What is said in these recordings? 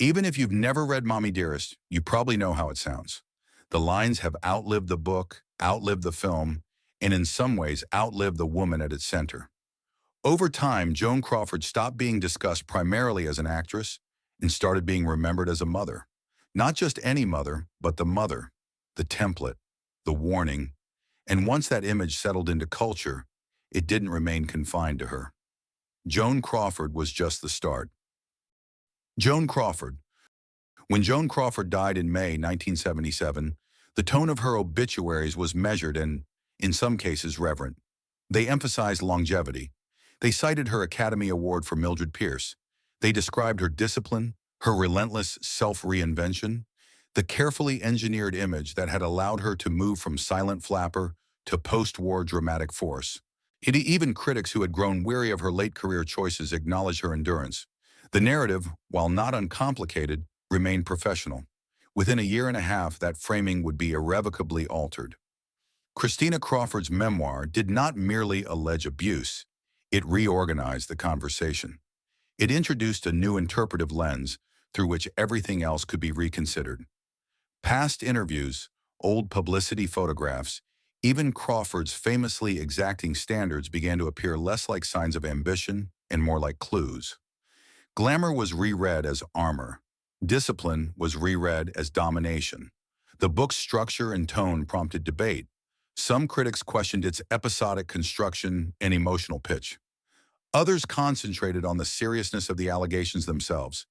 Even if you've never read Mommy Dearest, you probably know how it sounds. The lines have outlived the book, outlived the film, and in some ways outlived the woman at its center. Over time, Joan Crawford stopped being discussed primarily as an actress and started being remembered as a mother. Not just any mother, but the mother, the template, the warning. And once that image settled into culture, it didn't remain confined to her. Joan Crawford was just the start. Joan Crawford. When Joan Crawford died in May 1977, the tone of her obituaries was measured and, in some cases, reverent. They emphasized longevity. They cited her Academy Award for Mildred Pierce. They described her discipline, her relentless self-reinvention, the carefully engineered image that had allowed her to move from silent flapper to post-war dramatic force. Even critics who had grown weary of her late career choices acknowledged her endurance. The narrative, while not uncomplicated, remained professional. Within a year and a half, that framing would be irrevocably altered. Christina Crawford's memoir did not merely allege abuse, it reorganized the conversation. It introduced a new interpretive lens through which everything else could be reconsidered. Past interviews, old publicity photographs, even Crawford's famously exacting standards began to appear less like signs of ambition and more like clues. Glamour was reread as armor. Discipline was reread as domination. The book's structure and tone prompted debate. Some critics questioned its episodic construction and emotional pitch. Others concentrated on the seriousness of the allegations themselves,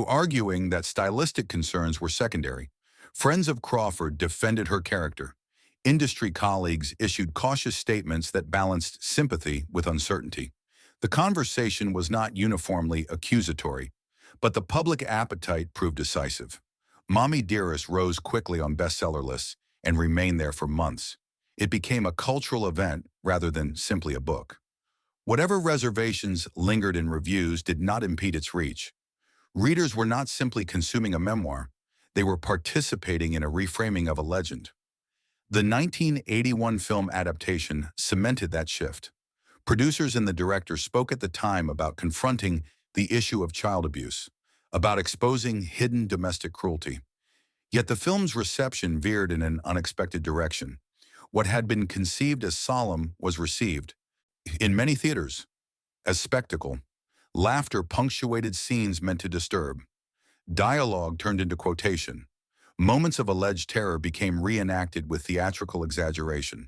arguing that stylistic concerns were secondary. Friends of Crawford defended her character. Industry colleagues issued cautious statements that balanced sympathy with uncertainty. The conversation was not uniformly accusatory, but the public appetite proved decisive. Mommy Dearest rose quickly on bestseller lists and remained there for months. It became a cultural event rather than simply a book. Whatever reservations lingered in reviews did not impede its reach. Readers were not simply consuming a memoir, they were participating in a reframing of a legend. The 1981 film adaptation cemented that shift. Producers and the director spoke at the time about confronting the issue of child abuse, about exposing hidden domestic cruelty. Yet the film's reception veered in an unexpected direction. What had been conceived as solemn was received, in many theaters, as spectacle. Laughter punctuated scenes meant to disturb. Dialogue turned into quotation. Moments of alleged terror became reenacted with theatrical exaggeration.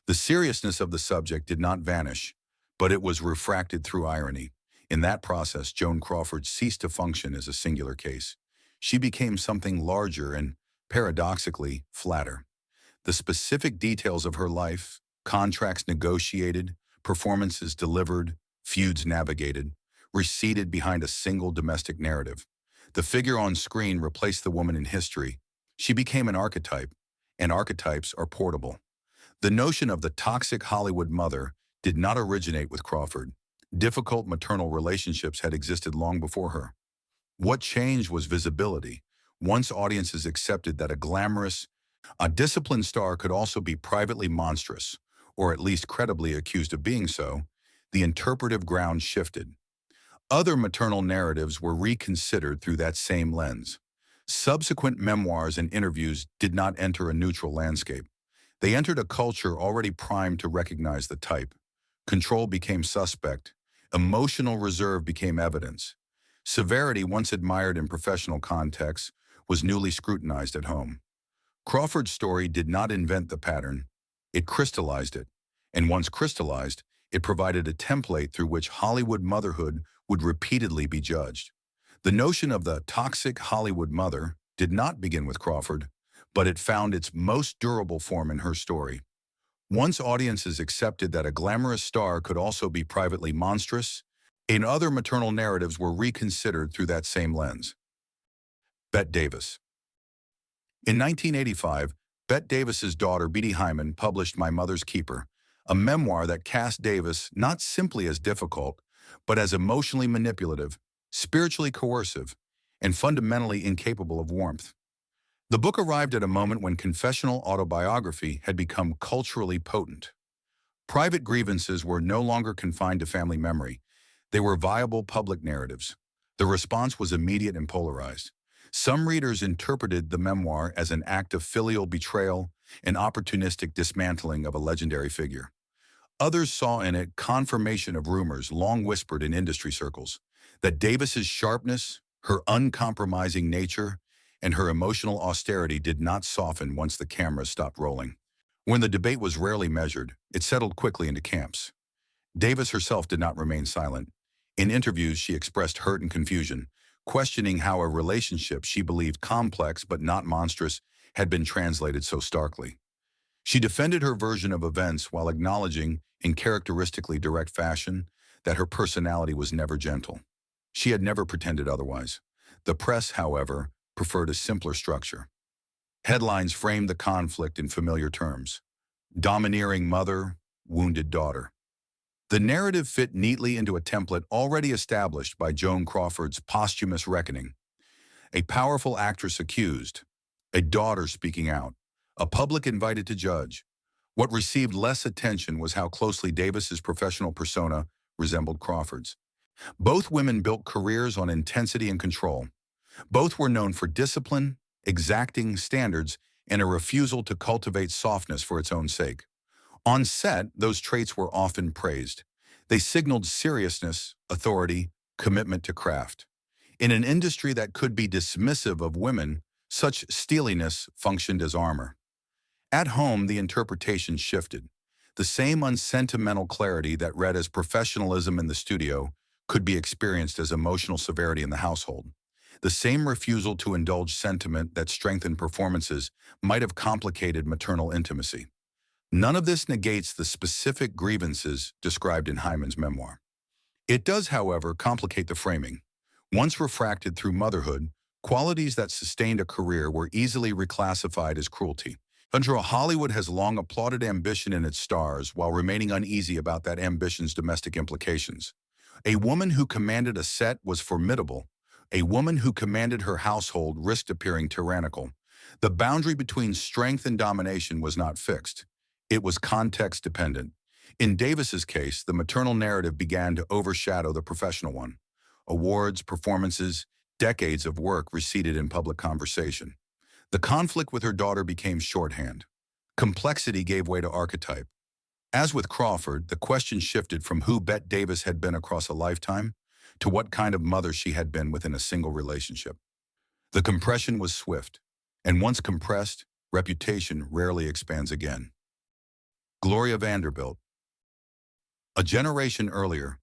The seriousness of the subject did not vanish, but it was refracted through irony. In that process, Joan Crawford ceased to function as a singular case. She became something larger and, paradoxically, flatter. The specific details of her life, contracts negotiated, performances delivered, feuds navigated, receded behind a single domestic narrative. The figure on screen replaced the woman in history. She became an archetype, and archetypes are portable. The notion of the toxic Hollywood mother did not originate with Crawford. Difficult maternal relationships had existed long before her. What changed was visibility. Once audiences accepted that a disciplined star could also be privately monstrous, or at least credibly accused of being so, the interpretive ground shifted. Other maternal narratives were reconsidered through that same lens. Subsequent memoirs and interviews did not enter a neutral landscape. They entered a culture already primed to recognize the type. Control became suspect. Emotional reserve became evidence. Severity, once admired in professional contexts, was newly scrutinized at home. Crawford's story did not invent the pattern. It crystallized it. And once crystallized, it provided a template through which Hollywood motherhood would repeatedly be judged. The notion of the toxic Hollywood mother did not begin with Crawford, but it found its most durable form in her story. Once audiences accepted that a glamorous star could also be privately monstrous, and other maternal narratives were reconsidered through that same lens. Bette Davis. In 1985, Bette Davis's daughter, Bette Hyman, published My Mother's Keeper, a memoir that cast Davis not simply as difficult, but as emotionally manipulative, spiritually coercive, and fundamentally incapable of warmth. The book arrived at a moment when confessional autobiography had become culturally potent. Private grievances were no longer confined to family memory. They were viable public narratives. The response was immediate and polarized. Some readers interpreted the memoir as an act of filial betrayal, an opportunistic dismantling of a legendary figure. Others saw in it confirmation of rumors long whispered in industry circles, that Davis's sharpness, her uncompromising nature, and her emotional austerity did not soften once the cameras stopped rolling. When the debate was rarely measured, it settled quickly into camps. Davis herself did not remain silent. In interviews, she expressed hurt and confusion, questioning how a relationship she believed complex but not monstrous had been translated so starkly. She defended her version of events while acknowledging, in characteristically direct fashion, that her personality was never gentle. She had never pretended otherwise. The press, however, preferred a simpler structure. Headlines framed the conflict in familiar terms: domineering mother, wounded daughter. The narrative fit neatly into a template already established by Joan Crawford's posthumous reckoning. A powerful actress accused, a daughter speaking out, a public invited to judge. What received less attention was how closely Davis's professional persona resembled Crawford's. Both women built careers on intensity and control. Both were known for discipline, exacting standards, and a refusal to cultivate softness for its own sake. On set, those traits were often praised. They signaled seriousness, authority, commitment to craft. In an industry that could be dismissive of women, such steeliness functioned as armor. At home, the interpretation shifted. The same unsentimental clarity that read as professionalism in the studio could be experienced as emotional severity in the household. The same refusal to indulge sentiment that strengthened performances might have complicated maternal intimacy. None of this negates the specific grievances described in Hyman's memoir. It does, however, complicate the framing. Once refracted through motherhood, qualities that sustained a career were easily reclassified as cruelty. Hollywood has long applauded ambition in its stars while remaining uneasy about that ambition's domestic implications. A woman who commanded a set was formidable. A woman who commanded her household risked appearing tyrannical. The boundary between strength and domination was not fixed. It was context-dependent. In Davis's case, the maternal narrative began to overshadow the professional one. Awards, performances, decades of work receded in public conversation. The conflict with her daughter became shorthand. Complexity gave way to archetype. As with Crawford, the question shifted from who Bette Davis had been across a lifetime to what kind of mother she had been within a single relationship. The compression was swift, and once compressed, reputation rarely expands again. Gloria Vanderbilt. A generation earlier,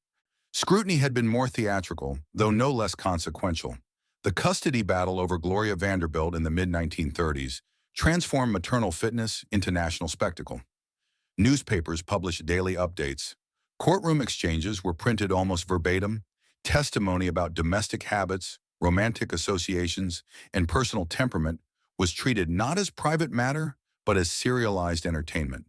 scrutiny had been more theatrical, though no less consequential. The custody battle over Gloria Vanderbilt in the mid-1930s transformed maternal fitness into national spectacle. Newspapers published daily updates. Courtroom exchanges were printed almost verbatim. Testimony about domestic habits, romantic associations, and personal temperament was treated not as private matter, but as serialized entertainment.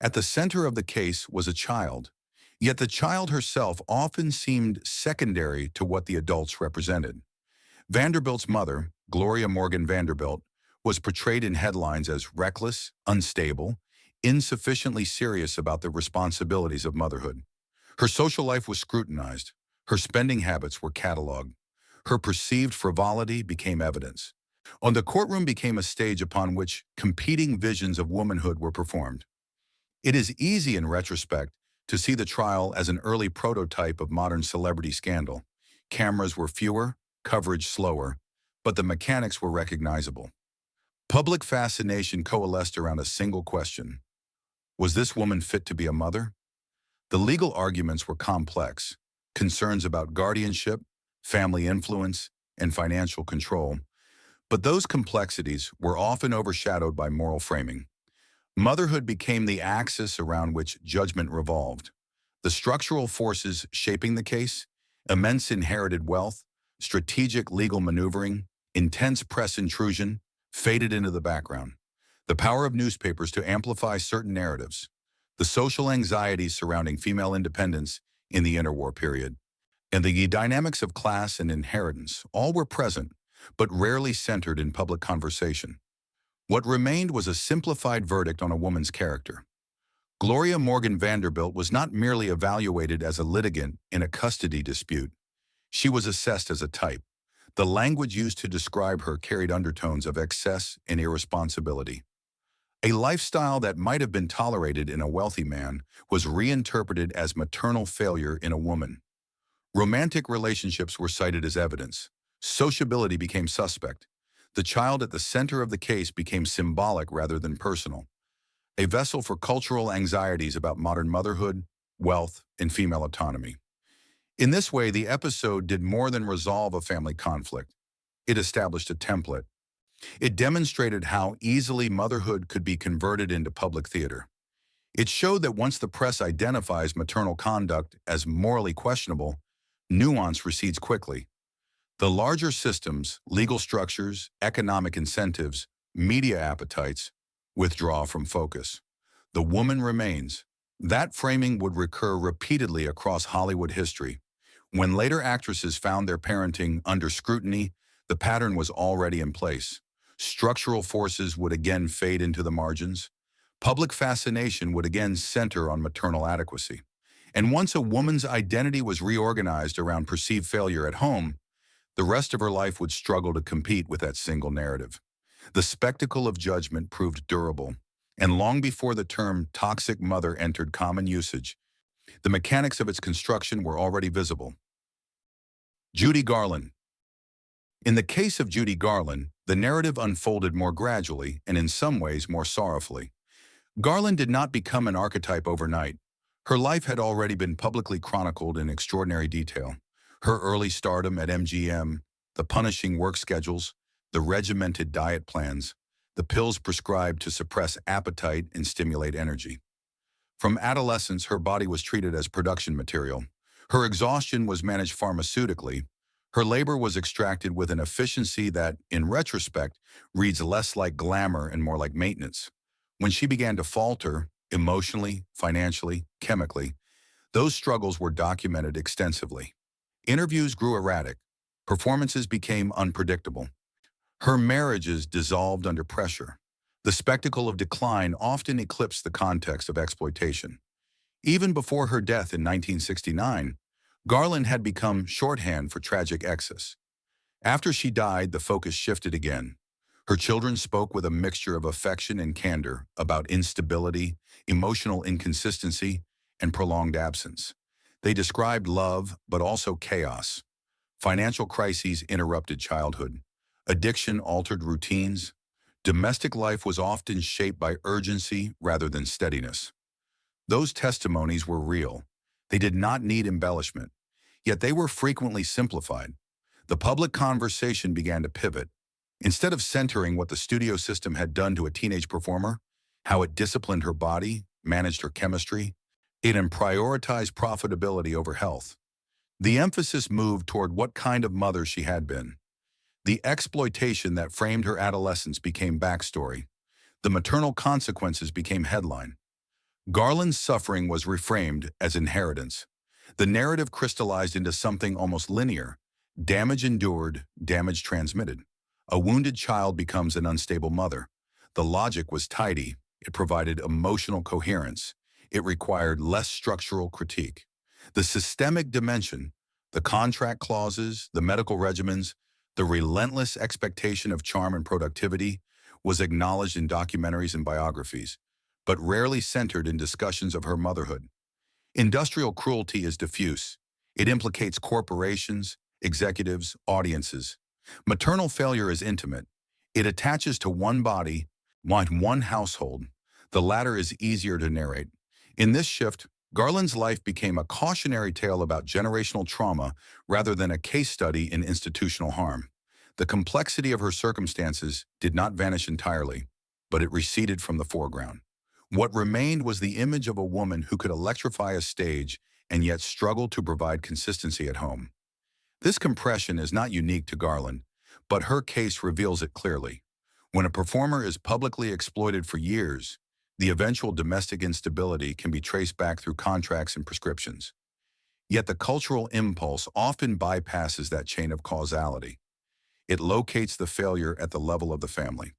At the center of the case was a child, yet the child herself often seemed secondary to what the adults represented. Vanderbilt's mother, Gloria Morgan Vanderbilt, was portrayed in headlines as reckless, unstable, insufficiently serious about the responsibilities of motherhood. Her social life was scrutinized. Her spending habits were cataloged. Her perceived frivolity became evidence. The courtroom became a stage upon which competing visions of womanhood were performed. It is easy in retrospect to see the trial as an early prototype of modern celebrity scandal. Cameras were fewer, coverage slower, but the mechanics were recognizable. Public fascination coalesced around a single question: was this woman fit to be a mother? The legal arguments were complex. Concerns about guardianship, family influence, and financial control. But those complexities were often overshadowed by moral framing. Motherhood became the axis around which judgment revolved. The structural forces shaping the case, immense inherited wealth, strategic legal maneuvering, intense press intrusion, faded into the background. The power of newspapers to amplify certain narratives, the social anxieties surrounding female independence in the interwar period, and the dynamics of class and inheritance all were present, but rarely centered in public conversation. What remained was a simplified verdict on a woman's character. Gloria Morgan Vanderbilt was not merely evaluated as a litigant in a custody dispute. She was assessed as a type. The language used to describe her carried undertones of excess and irresponsibility. A lifestyle that might have been tolerated in a wealthy man was reinterpreted as maternal failure in a woman. Romantic relationships were cited as evidence. Sociability became suspect. The child at the center of the case became symbolic rather than personal, a vessel for cultural anxieties about modern motherhood, wealth, and female autonomy. In this way, the episode did more than resolve a family conflict. It established a template. It demonstrated how easily motherhood could be converted into public theater. It showed that once the press identifies maternal conduct as morally questionable, nuance recedes quickly. The larger systems, legal structures, economic incentives, media appetites, withdraw from focus. The woman remains. That framing would recur repeatedly across Hollywood history. When later actresses found their parenting under scrutiny, the pattern was already in place. Structural forces would again fade into the margins. Public fascination would again center on maternal adequacy. And once a woman's identity was reorganized around perceived failure at home, the rest of her life would struggle to compete with that single narrative. The spectacle of judgment proved durable, and long before the term toxic mother entered common usage, the mechanics of its construction were already visible. Judy Garland. In the case of Judy Garland, the narrative unfolded more gradually and in some ways more sorrowfully. Garland did not become an archetype overnight. Her life had already been publicly chronicled in extraordinary detail. Her early stardom at MGM, the punishing work schedules, the regimented diet plans, the pills prescribed to suppress appetite and stimulate energy. From adolescence, her body was treated as production material. Her exhaustion was managed pharmaceutically. Her labor was extracted with an efficiency that, in retrospect, reads less like glamour and more like maintenance. When she began to falter, emotionally, financially, chemically, those struggles were documented extensively. Interviews grew erratic. Performances became unpredictable. Her marriages dissolved under pressure. The spectacle of decline often eclipsed the context of exploitation. Even before her death in 1969, Garland had become shorthand for tragic excess. After she died, the focus shifted again. Her children spoke with a mixture of affection and candor about instability, emotional inconsistency, and prolonged absence. They described love, but also chaos. Financial crises interrupted childhood. Addiction altered routines. Domestic life was often shaped by urgency rather than steadiness. Those testimonies were real. They did not need embellishment, yet they were frequently simplified. The public conversation began to pivot. Instead of centering what the studio system had done to a teenage performer, how it disciplined her body, managed her chemistry, it prioritized profitability over health. The emphasis moved toward what kind of mother she had been. The exploitation that framed her adolescence became backstory. The maternal consequences became headline. Garland's suffering was reframed as inheritance. The narrative crystallized into something almost linear. Damage endured, damage transmitted. A wounded child becomes an unstable mother. The logic was tidy. It provided emotional coherence. It required less structural critique. The systemic dimension, the contract clauses, the medical regimens, the relentless expectation of charm and productivity was acknowledged in documentaries and biographies, but rarely centered in discussions of her motherhood. Industrial cruelty is diffuse. It implicates corporations, executives, audiences. Maternal failure is intimate. It attaches to one body, one household. The latter is easier to narrate. In this shift, Garland's life became a cautionary tale about generational trauma rather than a case study in institutional harm. The complexity of her circumstances did not vanish entirely, but it receded from the foreground. What remained was the image of a woman who could electrify a stage and yet struggle to provide consistency at home. This compression is not unique to Garland, but her case reveals it clearly. When a performer is publicly exploited for years, the eventual domestic instability can be traced back through contracts and prescriptions. Yet the cultural impulse often bypasses that chain of causality. It locates the failure at the level of the family.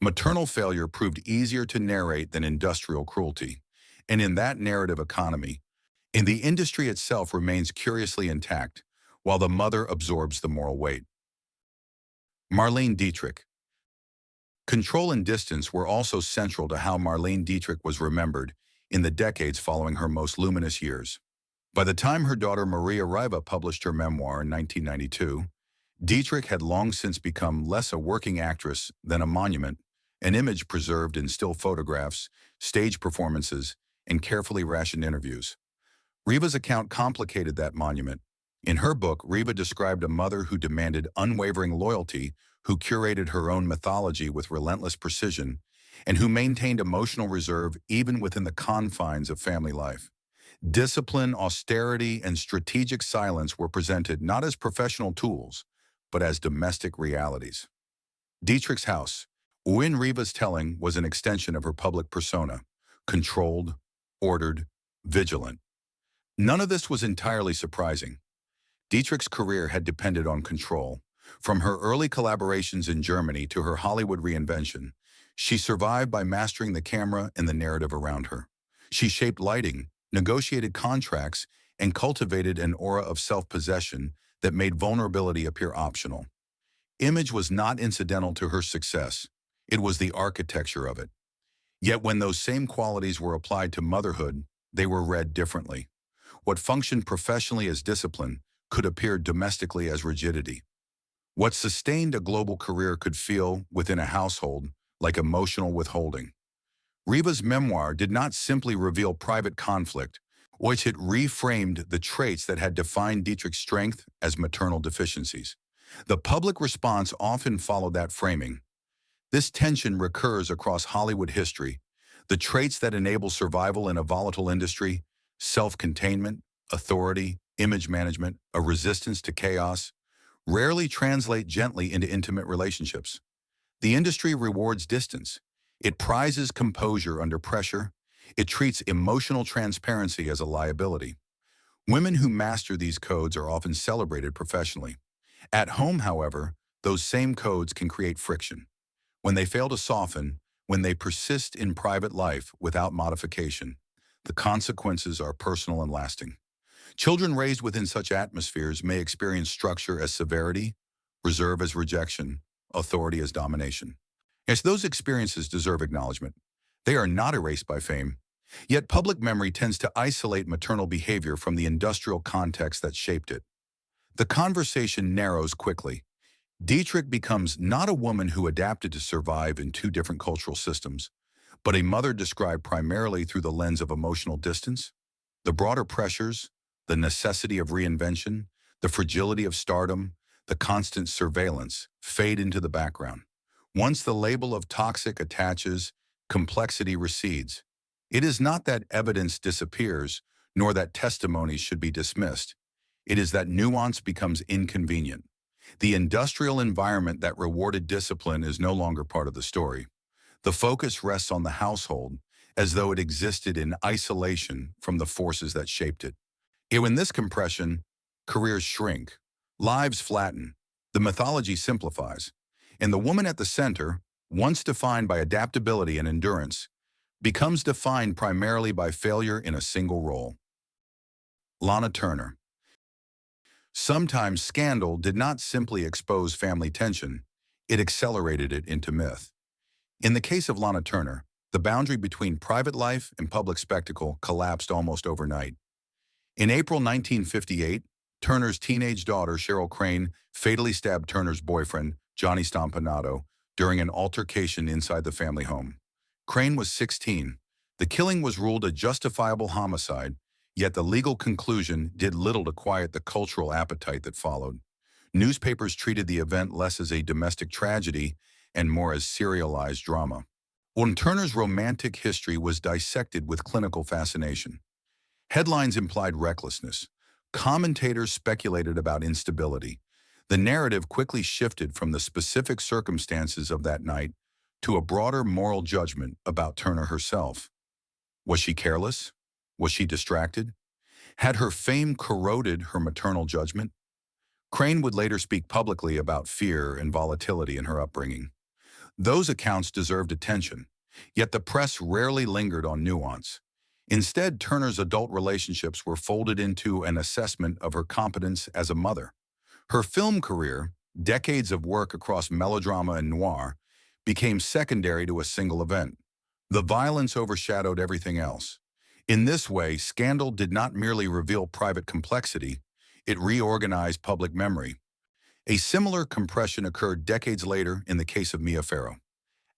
Maternal failure proved easier to narrate than industrial cruelty, and in that narrative economy, the industry itself remains curiously intact. while the mother absorbs the moral weight. Marlene Dietrich. Control and distance were also central to how Marlene Dietrich was remembered in the decades following her most luminous years. By the time her daughter Maria Riva published her memoir in 1992, Dietrich had long since become less a working actress than a monument, an image preserved in still photographs, stage performances, and carefully rationed interviews. Riva's account complicated that monument. In her book, Riva described a mother who demanded unwavering loyalty, who curated her own mythology with relentless precision, and who maintained emotional reserve even within the confines of family life. Discipline, austerity, and strategic silence were presented not as professional tools, but as domestic realities. Dietrich's house, in Riva's telling, was an extension of her public persona, controlled, ordered, vigilant. None of this was entirely surprising. Dietrich's career had depended on control. From her early collaborations in Germany to her Hollywood reinvention, she survived by mastering the camera and the narrative around her. She shaped lighting, negotiated contracts, and cultivated an aura of self-possession that made vulnerability appear optional. Image was not incidental to her success. It was the architecture of it. Yet when those same qualities were applied to motherhood, they were read differently. What functioned professionally as discipline could appear domestically as rigidity. What sustained a global career could feel, within a household, like emotional withholding. Riva's memoir did not simply reveal private conflict, which it reframed the traits that had defined Dietrich's strength as maternal deficiencies. The public response often followed that framing. This tension recurs across Hollywood history. The traits that enable survival in a volatile industry, self-containment, authority, image management, a resistance to chaos, rarely translate gently into intimate relationships. The industry rewards distance. It prizes composure under pressure. It treats emotional transparency as a liability. Women who master these codes are often celebrated professionally. At home, however, those same codes can create friction. When they fail to soften, when they persist in private life without modification, the consequences are personal and lasting. Children raised within such atmospheres may experience structure as severity, reserve as rejection, authority as domination. Yes, those experiences deserve acknowledgement. They are not erased by fame. Yet public memory tends to isolate maternal behavior from the industrial context that shaped it. The conversation narrows quickly. Dietrich becomes not a woman who adapted to survive in two different cultural systems, but a mother described primarily through the lens of emotional distance. The broader pressures, the necessity of reinvention, the fragility of stardom, the constant surveillance fade into the background. Once the label of toxic attaches, complexity recedes. It is not that evidence disappears, nor that testimonies should be dismissed. It is that nuance becomes inconvenient. The industrial environment that rewarded discipline is no longer part of the story. The focus rests on the household, as though it existed in isolation from the forces that shaped it. In this compression, careers shrink, lives flatten, the mythology simplifies, and the woman at the center, once defined by adaptability and endurance, becomes defined primarily by failure in a single role. Lana Turner. Sometimes scandal did not simply expose family tension, it accelerated it into myth. In the case of Lana Turner, the boundary between private life and public spectacle collapsed almost overnight. In April 1958, Turner's teenage daughter, Cheryl Crane, fatally stabbed Turner's boyfriend, Johnny Stompanato, during an altercation inside the family home. Crane was 16. The killing was ruled a justifiable homicide, yet the legal conclusion did little to quiet the cultural appetite that followed. Newspapers treated the event less as a domestic tragedy and more as serialized drama. When Turner's romantic history was dissected with clinical fascination. Headlines implied recklessness. Commentators speculated about instability. The narrative quickly shifted from the specific circumstances of that night to a broader moral judgment about Turner herself. Was she careless? Was she distracted? Had her fame corroded her maternal judgment? Crane would later speak publicly about fear and volatility in her upbringing. Those accounts deserved attention, yet the press rarely lingered on nuance. Instead, Turner's adult relationships were folded into an assessment of her competence as a mother. Her film career, decades of work across melodrama and noir, became secondary to a single event. The violence overshadowed everything else. In this way, Scandal did not merely reveal private complexity, it reorganized public memory. A similar compression occurred decades later in the case of Mia Farrow.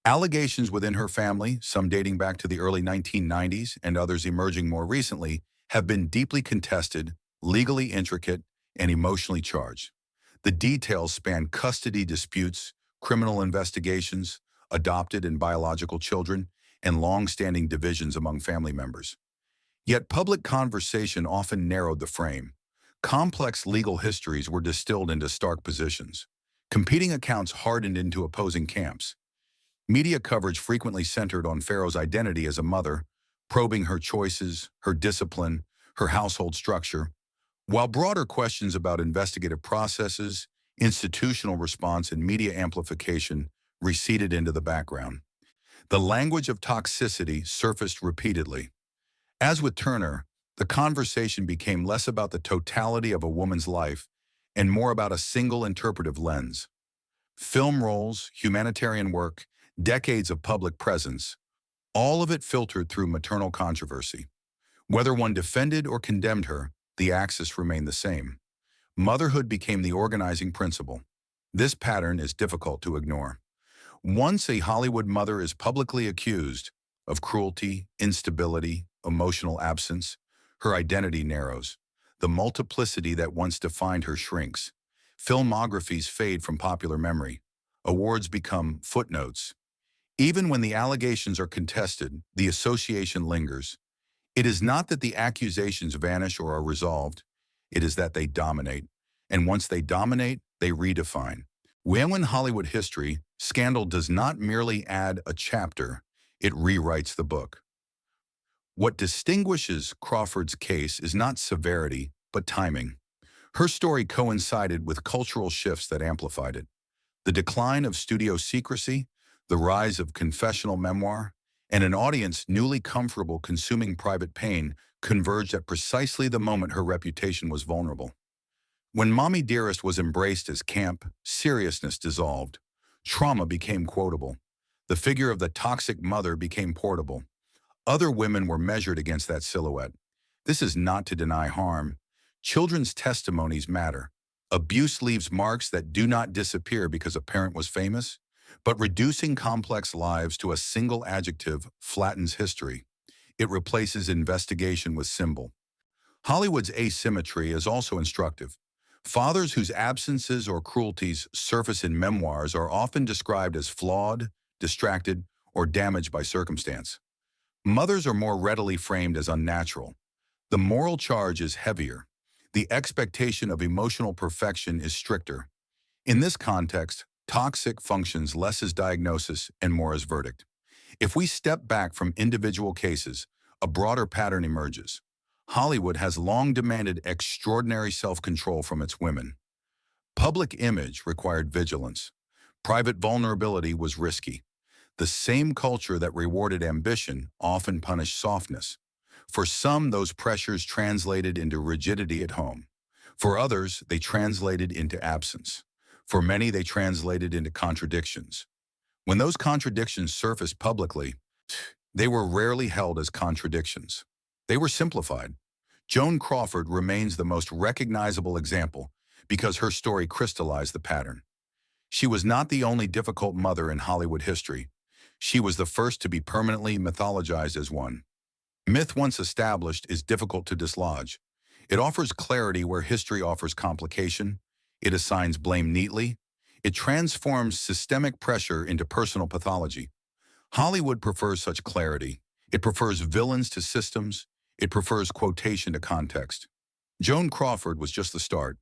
Allegations within her family, some dating back to the early 1990s and others emerging more recently, have been deeply contested, legally intricate, and emotionally charged. The details span custody disputes, criminal investigations, adopted and biological children, and long-standing divisions among family members. Yet public conversation often narrowed the frame. Complex legal histories were distilled into stark positions. Competing accounts hardened into opposing camps. Media coverage frequently centered on Farrow's identity as a mother, probing her choices, her discipline, her household structure, while broader questions about investigative processes, institutional response, and media amplification receded into the background. The language of toxicity surfaced repeatedly. As with Turner, the conversation became less about the totality of a woman's life and more about a single interpretive lens. Film roles, humanitarian work, decades of public presence, all of it filtered through maternal controversy. Whether one defended or condemned her, the axis remained the same. Motherhood became the organizing principle. This pattern is difficult to ignore. Once a Hollywood mother is publicly accused of cruelty, instability, emotional absence, her identity narrows. The multiplicity that once defined her shrinks. Filmographies fade from popular memory. Awards become footnotes. Even when the allegations are contested, the association lingers. It is not that the accusations vanish or are resolved. It is that they dominate. And once they dominate, they redefine. When in Hollywood history, Scandal does not merely add a chapter, it rewrites the book. What distinguishes Crawford's case is not severity, but timing. Her story coincided with cultural shifts that amplified it. The decline of studio secrecy, the rise of confessional memoir, and an audience newly comfortable consuming private pain converged at precisely the moment her reputation was vulnerable. When Mommy Dearest was embraced as camp, seriousness dissolved. Trauma became quotable. The figure of the toxic mother became portable. Other women were measured against that silhouette. This is not to deny harm. Children's testimonies matter. Abuse leaves marks that do not disappear because a parent was famous, but reducing complex lives to a single adjective flattens history. It replaces investigation with symbol. Hollywood's asymmetry is also instructive. Fathers whose absences or cruelties surface in memoirs are often described as flawed, distracted, or damaged by circumstance. Mothers are more readily framed as unnatural. The moral charge is heavier. The expectation of emotional perfection is stricter. In this context, toxic functions less as diagnosis and more as verdict. If we step back from individual cases, a broader pattern emerges. Hollywood has long demanded extraordinary self-control from its women. Public image required vigilance. Private vulnerability was risky. The same culture that rewarded ambition often punished softness. For some, those pressures translated into rigidity at home. For others, they translated into absence. For many, they translated into contradictions. When those contradictions surfaced publicly, they were rarely held as contradictions. They were simplified. Joan Crawford remains the most recognizable example because her story crystallized the pattern. She was not the only difficult mother in Hollywood history. She was the first to be permanently mythologized as one. Myth once established is difficult to dislodge. It offers clarity where history offers complication. It assigns blame neatly. It transforms systemic pressure into personal pathology. Hollywood prefers such clarity. It prefers villains to systems. It prefers quotation to context. Joan Crawford was just the start.